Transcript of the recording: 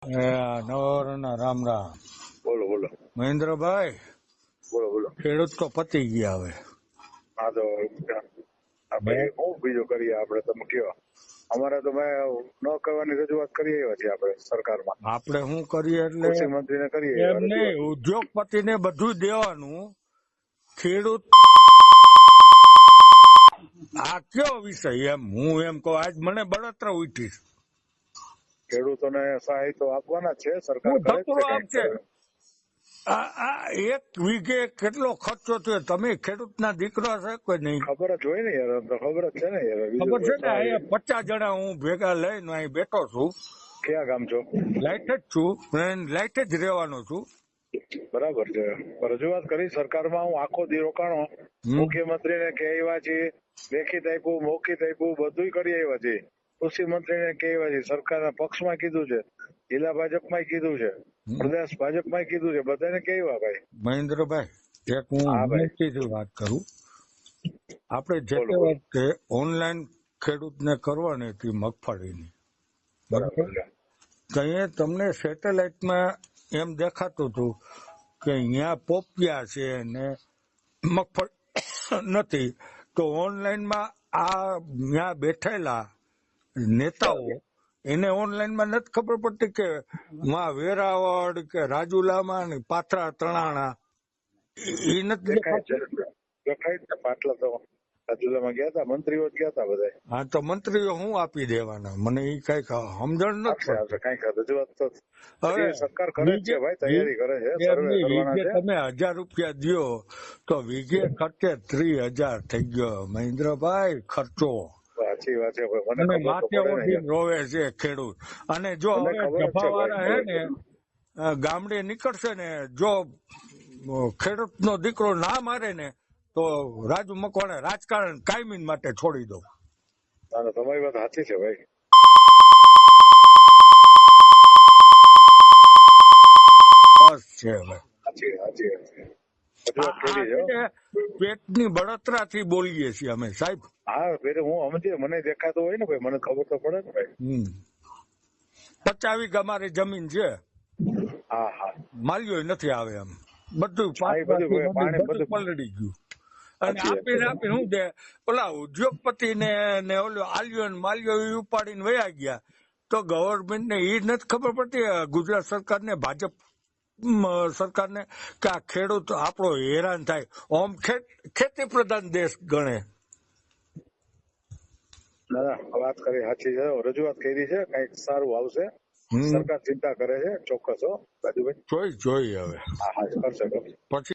નવરના રામ રામ. બોલો બોલો મહેન્દ્રભાઈ, બોલો બોલો. ખેડૂત તો પતી ગયા હવે. હા તો આપણે શું બીજું કરીએ આપણે, તમે કયો. અમારે તો મેં ન કરવાની રજૂઆત કરી આવ્યા છીએ આપણે સરકારમાં. આપણે શું કરીએ એટલે કૃષિ મંત્રીને કરીએ એમ આવ્યા નહીં, રજૂઆત. ઉદ્યોગપતિને બધું દેવાનું. ખેડૂત આ કયો વિષય? એમ હું એમ કહું, આજ મને બળતરા ઉઠી. ખેડૂતોને સહાય તો આપવાના જ છે, સરકાર હું કરે જ ધતુરો છે કંઈક. આપશે. આ એક વીઘે કેટલો ખર્ચો થયો? તમે ખેડૂતના દીકરા છે કોઈ નહીં? ખબર જ હોય ને યાર, આમ તો ખબર જ છે ને યાર. ખબર છે ને, બીજું અહીંયા 50 જણા હું ભેગા લઈને અહીં બેઠો છું. ક્યાં ગામ છો? લાઈટ જ છું, લાઈટ જ રહેવાનો છું. બરાબર છે. રજૂઆત કરી સરકારમાં. હું આખો દી રોકાણો, મુખ્યમંત્રીને કે આવ્યા છીએ, લેખિત આપ્યું, મૌખિત આપ્યું, બધું કરી આવ્યા છીએ. કૃષિ મંત્રીને કે આવ્યા છીએ, સરકારના પક્ષમાં કીધું છે, જિલ્લા ભાજપમાં કીધું છે, પ્રદેશ ભાજપમાં કીધું છે, બધાને કે આવ્યા ભાઈ. મહેન્દ્રભાઈ, એક હું વિનંતીથી વાત કરું. આપણે જે તે વખતે ઓનલાઈન ખેડૂતને કરવાની હતી મગફળીની, બરાબર, ત્યાં તમને સેટેલાઇટમાં એમ દેખાતું હતું કે અહીંયા પોપિયા છે ને મગફળી નથી. તો ઓનલાઈનમાં આ ત્યાં બેઠેલા નેતાઓ એને ઓનલાઈનમાં નથી ખબર પડતી કે વેરાવળ કે રાજુલામાં ને પાથરા તણાણા એ નથી દેખાય. પાટલા તો રાજુલામાં ગયા હતા, મંત્રીઓ જ ગયા હતા બધા. હા, તો મંત્રીઓ હું આપી દેવાના? મને એ કઈ સમજણ નથી. કઈક રજૂઆત તો સરકાર કરે છે ભાઈ, તૈયારી કરે છે, સર્વે કરવાના છે. તમે 1000 રૂપિયા દો તો વીઘે ખર્ચે 30,000 થઈ ગયો મહેન્દ્રભાઈ ખર્ચો. સાચી વાત છે. અને માથે ઓઢીને રોવે છે ખેડૂત. અને જો હવે જફાવાળા હે ને ગામડે નીકળશે ને, જો ખેડૂતનો દીકરો ના મારે ને તો રાજુ મકવાણા રાજકારણ કાયમી માટે છોડી દો. તમારી વાત સાચી છે ભાઈ. બસ છે હવે. પેટની બળતરાથી બોલીએ છીએ અમે સાહેબ. હા, હું સમજે, મને દેખાતો હોય ને ભાઈ, મને ખબર તો પડે ને ભાઈ. 50 વીઘા અમારી જમીન છે. હા હા, માલ્યો નથી આવે એમ, બધું પલળી ગયું. અને આપીને શું દે ઓલા ઉદ્યોગપતિ ને ઓલો આલ્યો ને માલ્યો એ ઉપાડીને વયા ગયા. તો ગવર્મેન્ટ ને એ નથી ખબર પડતી, ગુજરાત સરકારને, ભાજપ સરકારને, કે આ ખેડૂત આપણો હેરાન થાય. ઓમ ખેતી પ્રધાન દેશ ગણે. વાત કરી સાચી છે, રજૂઆત કરી છે, કઈક સારું આવશે. સરકાર ચિંતા કરે છે ચોક્કસ. હો રાજુભાઈ, જોઈ હવે હા હા કરશે. પછી